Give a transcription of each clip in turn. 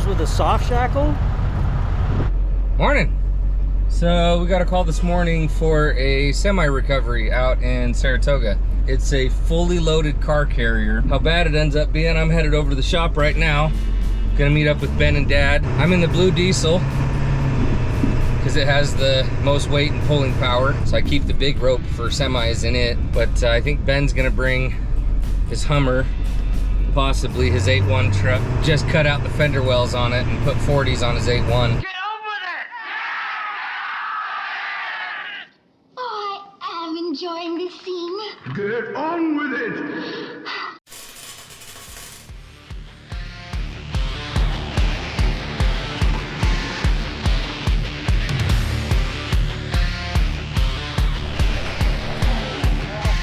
goes with a soft shackle. Morning. So we got a call this morning for a semi-recovery out in Saratoga. It's a fully loaded car carrier. How bad it ends up being, I'm headed over to the shop right now. Gonna meet up with Ben and Dad. I'm in the blue diesel because it has the most weight and pulling power. So I keep the big rope for semis in it. But I think Ben's gonna bring his Hummer, possibly his 8.1 truck. Just cut out the fender wells on it and put 40s on his 8.1. Enjoying this scene. Get on with it!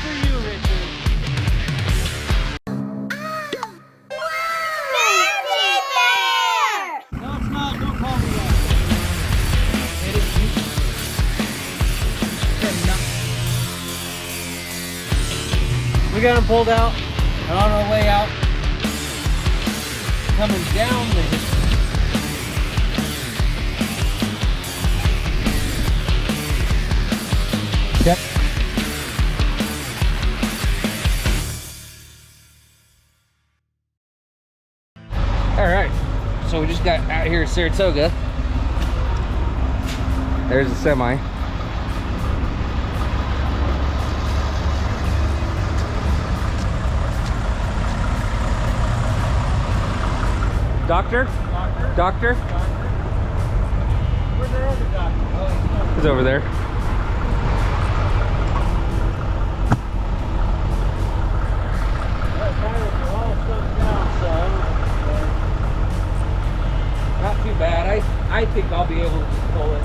For you, Richard. Monty Bear! No, it's not. Don't call me that. It is you. We got him pulled out and on our way out, coming down the hill. Yep. All right, so we just got out here in Saratoga. There's a semi. Doctor? Doctor? Where's our other doctor? Oh, He's over there. Not too bad. I think I'll be able to just pull it.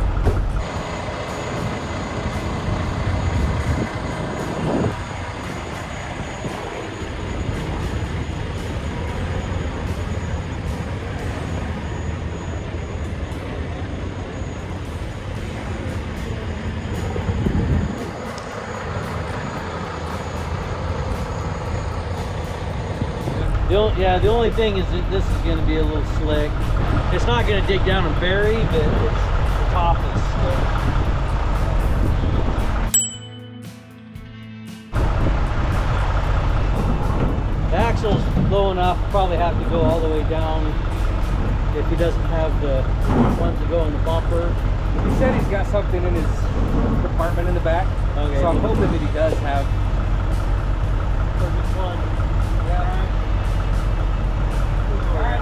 The only thing is that this is going to be a little slick. It's not going to dig down and bury, but the top is slick. The axle's low enough, probably have to go all the way down if he doesn't have the ones that go in the bumper. He said he's got something in his compartment in the back. Okay. So I'm hoping that he does have. So which one? Yeah. All right.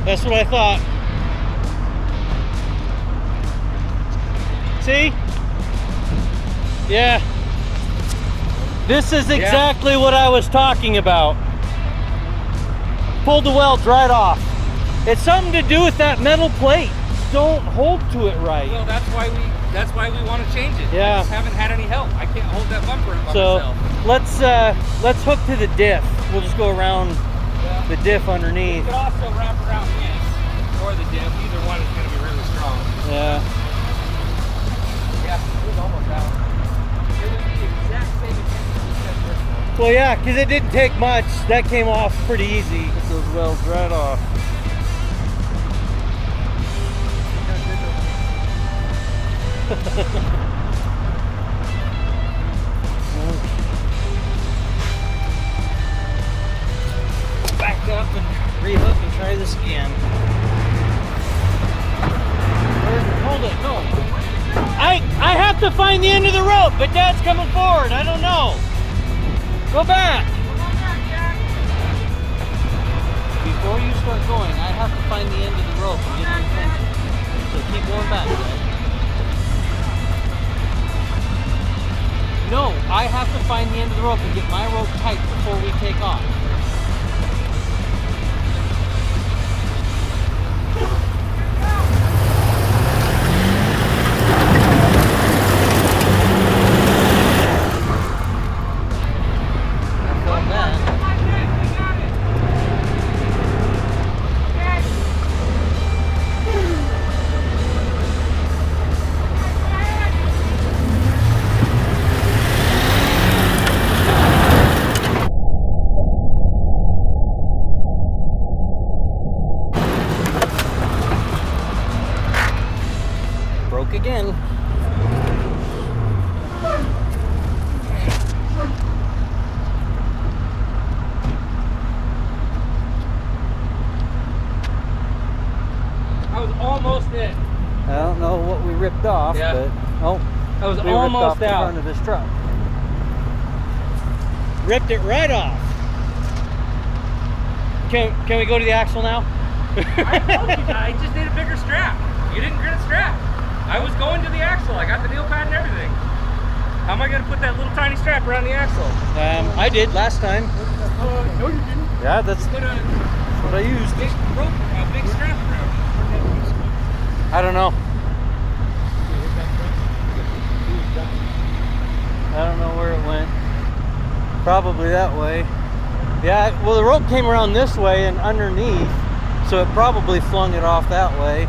That's what I thought. See? Yeah. This is exactly what I was talking about. Pulled the welds right off. It's something to do with that metal plate. Don't hold to it right. Well, that's why we want to change it. Yeah. I just haven't had any help. I can't hold that bumper up by So myself. let's hook to the diff. We'll just go around the diff You underneath. could also wrap around this or the diff. Either one is going to be really strong. Yeah. Yeah, it was almost out. It was the exact same intensity as this one. Well, yeah, because it didn't take much. That came off pretty easy. Get those welds right off. Back up and rehook and try this again. Hold it, no. I have to find the end of the rope, but Dad's coming forward. I don't know. Go back. Before you start going, I have to find the end of the rope and get your attention. So keep going back, Dad. No, I have to find the end of the rope and get my rope tight before we take off. I felt that. Broke again. I was almost in. I don't know what we ripped off, Yeah. but I was we ripped off almost the out. front of his truck. Ripped it right off. Can we go to the axle now? I told you, I just need a bigger strap. You didn't get a strap. I was going to the axle. I got the nail pad and everything. How am I going to put that little tiny strap around the axle? I did last time. No, you didn't. Yeah, that's Put a what I used. big rope, a big strap around it. I don't know. I don't know where it went. Probably that way. Yeah, well, the rope came around this way and underneath, so it probably flung it off that way.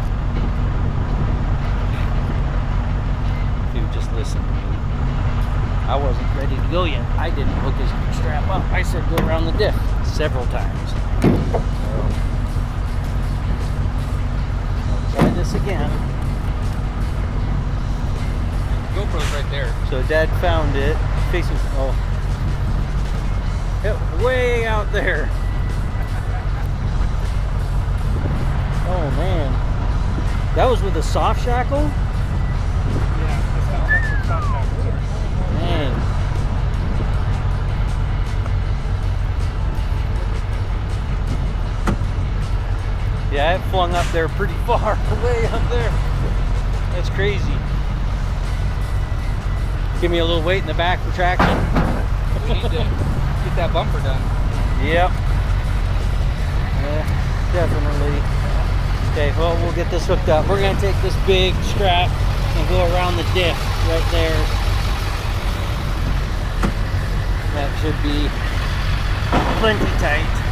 If you would just listen to me. I wasn't ready to go yet. I didn't hook his strap up. I said go around the diff several times. Try this again. GoPro's right there. So Dad found it. Facing, it way out there. Oh man, that was with a soft shackle. Man. Yeah, it flung up there pretty far, way up there. That's crazy. Give me a little weight in the back for traction. We need to get that bumper done. Yep. Yeah, definitely. Okay, well, we'll get this hooked up. We're going to take this big strap and go around the diff right there. That should be plenty tight.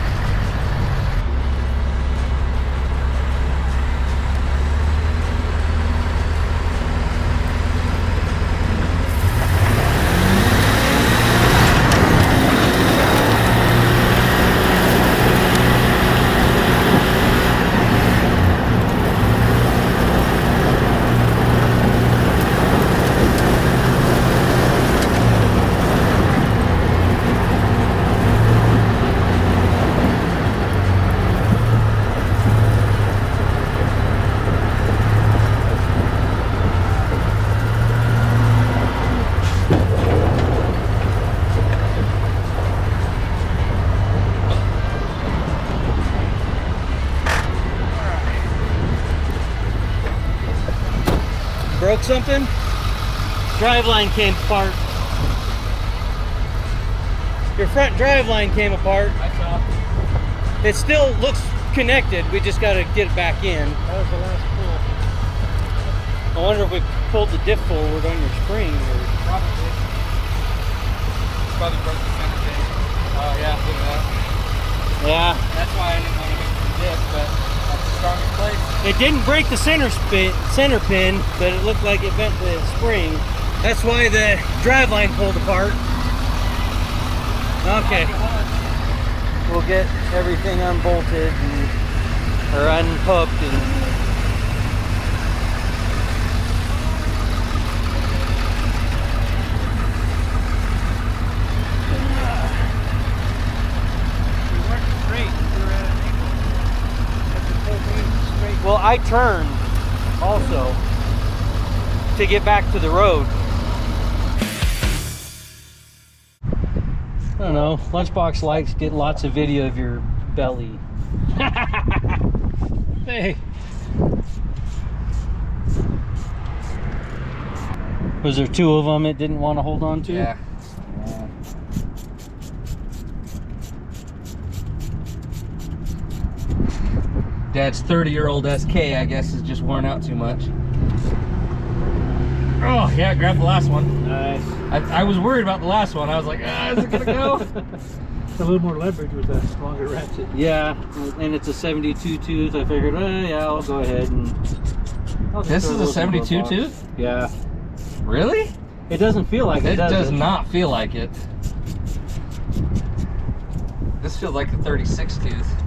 broke something? Driveline came apart. Your front driveline came apart. I saw. It still looks connected. We just got to get it back in. That was the last I wonder if we pulled the diff forward on your spring. Or... Probably. Probably broke the center pin. Oh yeah, look at that. Yeah. That's why I didn't want to mix the disc, but that's the strongest place. It didn't break the center pin, but it looked like it bent the spring. That's why the driveline pulled apart. Okay. We'll get everything unbolted or unhooked and well, I turned also to get back to the road. I don't know. Lunchbox likes getting lots of video of your belly. Hey. Was there two of them it didn't want to hold on to? Yeah. Dad's 30-year-old SK, I guess, is just worn out too much. Oh, yeah, grab the last one. Nice. I was worried about the last one. I was like, is it gonna go? A little more leverage with a longer ratchet. Yeah, and it's a 72 tooth. I figured, yeah, I'll go ahead and... This is a 72 tooth? Yeah. Really? It doesn't feel like it, It does does it? not feel like it. This feels like a 36 tooth.